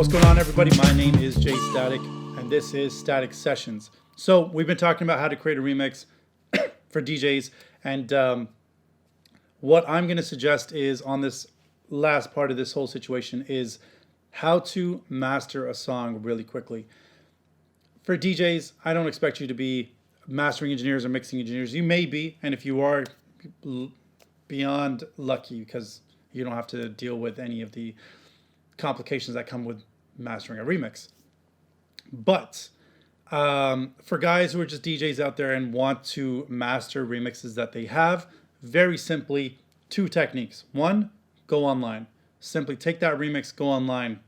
What's going on, everybody? My name is j-statik, and this is Statik Sessions. So we've been talking about how to create a remix for DJs, and what I'm going to suggest is, on this last part of this whole situation, is how to master a song really quickly. For DJs, I don't expect you to be mastering engineers or mixing engineers. You may be, and if you are, beyond lucky, because you don't have to deal with any of the complications that come with mastering a remix. But for guys who are just DJs out there and want to master remixes that they have, very simply, two techniques. One, go online. Simply take that remix, go online,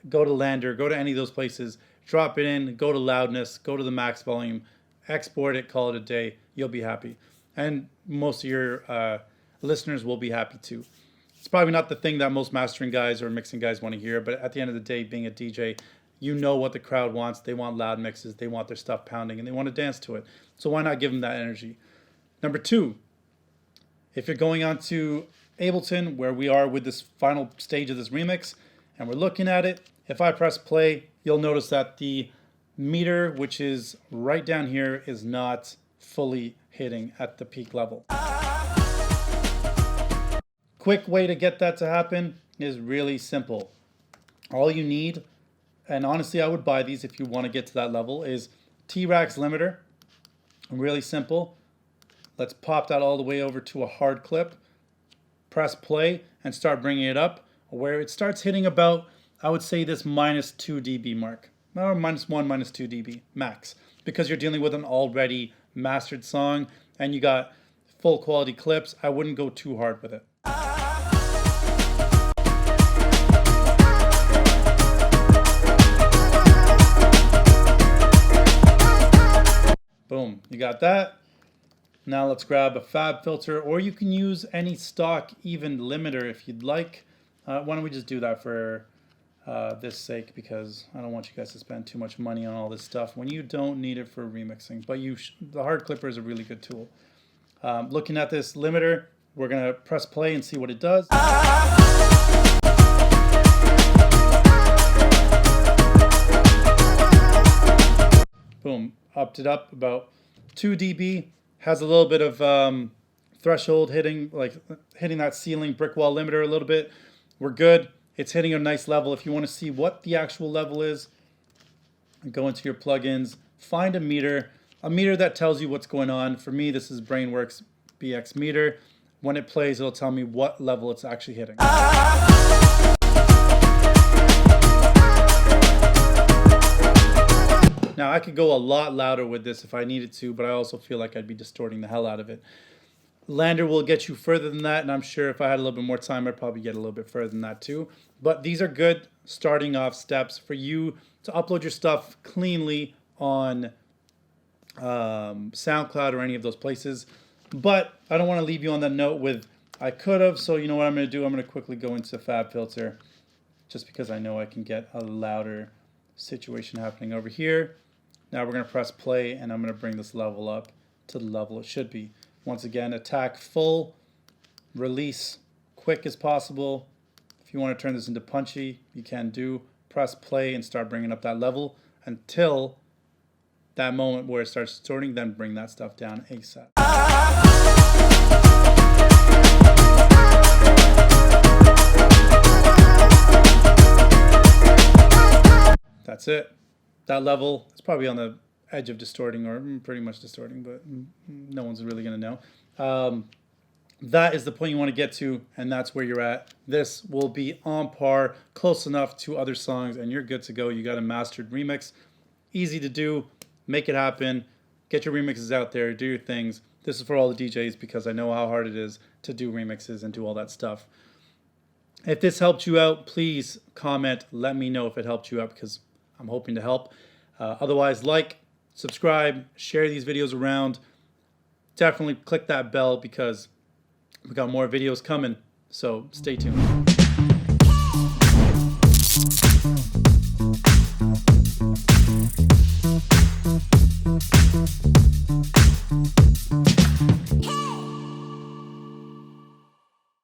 go to Lander, go to any of those places, drop it in, go to loudness, go to the max volume, export it, call it a day. You'll be happy. And most of your listeners will be happy too. It's probably not the thing that most mastering guys or mixing guys want to hear, but at the end of the day, being a DJ, you know what the crowd wants. They want loud mixes, they want their stuff pounding, and they want to dance to it. So why not give them that energy? Number two, if you're going on to Ableton, where we are with this final stage of this remix, and we're looking at it, if I press play, you'll notice that the meter, which is right down here, is not fully hitting at the peak level. Quick way to get that to happen is really simple. All you need, and honestly I would buy these if you want to get to that level, is T-Rax limiter. Really simple. Let's pop that all the way over to a hard clip. Press play and start bringing it up where it starts hitting about, I would say, this -2 dB mark. Or -1, -2 dB max. Because you're dealing with an already mastered song and you got full quality clips, I wouldn't go too hard with it. Boom, you got that. Now let's grab a fab filter, or you can use any stock even limiter if you'd like. Why don't we just do that for this sake, because I don't want you guys to spend too much money on all this stuff when you don't need it for remixing. But the hard clipper is a really good tool. Looking at this limiter, we're gonna press play and see what it does. Boom, upped it up about 2 dB. Has a little bit of threshold hitting that ceiling brick wall limiter a little bit. We're good. It's hitting a nice level. If you want to see what the actual level is, go into your plugins, find a meter that tells you what's going on. For me, this is Brainworks BX meter. When it plays, it'll tell me what level it's actually hitting. Now, I could go a lot louder with this if I needed to, but I also feel like I'd be distorting the hell out of it. Lander will get you further than that, and I'm sure if I had a little bit more time, I'd probably get a little bit further than that too. But these are good starting off steps for you to upload your stuff cleanly on SoundCloud or any of those places. But I don't want to leave you on that note with I could have, so you know what I'm going to do? I'm going to quickly go into Fab Filter, just because I know I can get a louder situation happening over here. Now we're going to press play, and I'm going to bring this level up to the level it should be. Once again, attack full, release quick as possible. If you want to turn this into punchy, you can do. Press play and start bringing up that level until that moment where it starts distorting, then bring that stuff down ASAP. That's it. That level is probably on the edge of distorting, or pretty much distorting, but no one's really going to know. That is the point you want to get to, and that's where you're at. This will be on par, close enough to other songs, and you're good to go. You got a mastered remix. Easy to do. Make it happen. Get your remixes out there. Do your things. This is for all the DJs, because I know how hard it is to do remixes and do all that stuff. If this helped you out, please comment. Let me know if it helped you out, because I'm hoping to help. Otherwise, like, subscribe, share these videos around. Definitely click that bell, because we got more videos coming. So stay tuned.